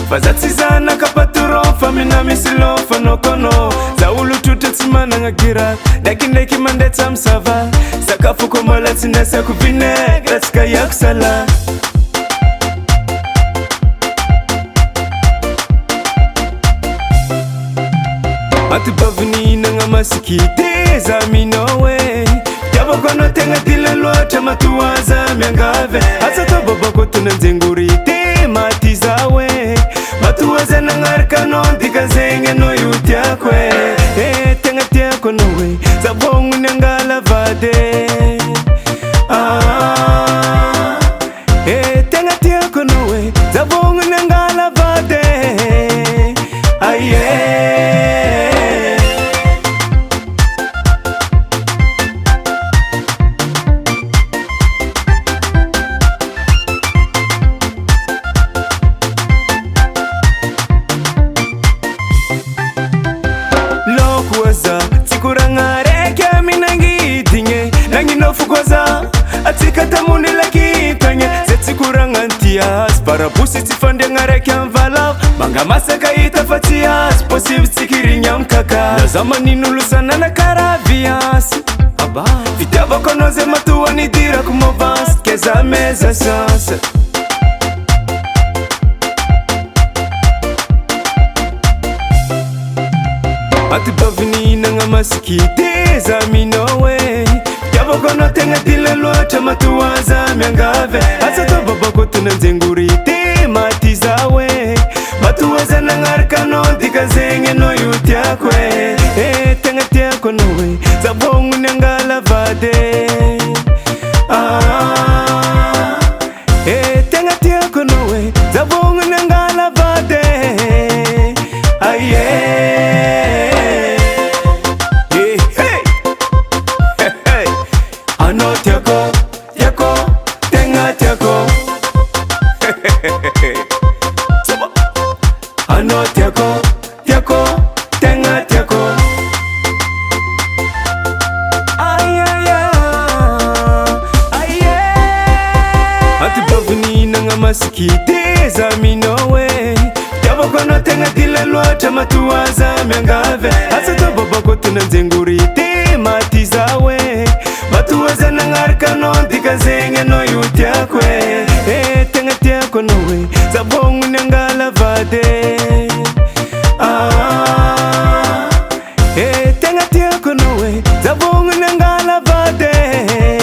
Fazatizana kapaturo famina misilo fanokono Zaulu tutetsimana ngagira Daki mandeta msava Sakafu komola tinesa kubine Gratika yakusala Matubavuni nanga masikite zaminowe Yabokono tenga dilelo chamatuwaza miangave Asata babako tunanzengurite matizawe Matuwaza nangarkano dikazenge no yutiakwe Tenga tiako nowe Zabongu nyangala vade Tenga tiako nowe Zabongu nyangala vade Tikurangare minangi dinge nangi nofukoza atikata muni laki kanye zetikurangantias para pusi tifande ngare kyanvala manga masaka itafatias possible tikirinya mkaka zamani nulusana na karavias aba vitava konoze matuani dira kumovas keza meza sasa Matubavuni nanga masikite zaminowe Yabokono tenga dilelo chamatuwaza miangave Asata babako tunanzengurite matizawe Matuwaza nangarkano dikazenge no yutiakwe Tenga tiako nowe Zabongu nyangala vade Tenga tiako nowe Zabongu nyangala vade Ano tiako, tiako, tenga tiako Ano tiako, tiako, tenga tiako Matubavuni nanga masikite zaminowe Yabokono tenga dilelo chamatuwaza miangave Asata babako tunanzengurite matizawe Matuwaza nangarkano dikazenge no yutiakwe Tenga tiako nowe Zabongu nyangala vade Tenga tiako nowe Zabongu nyangala vade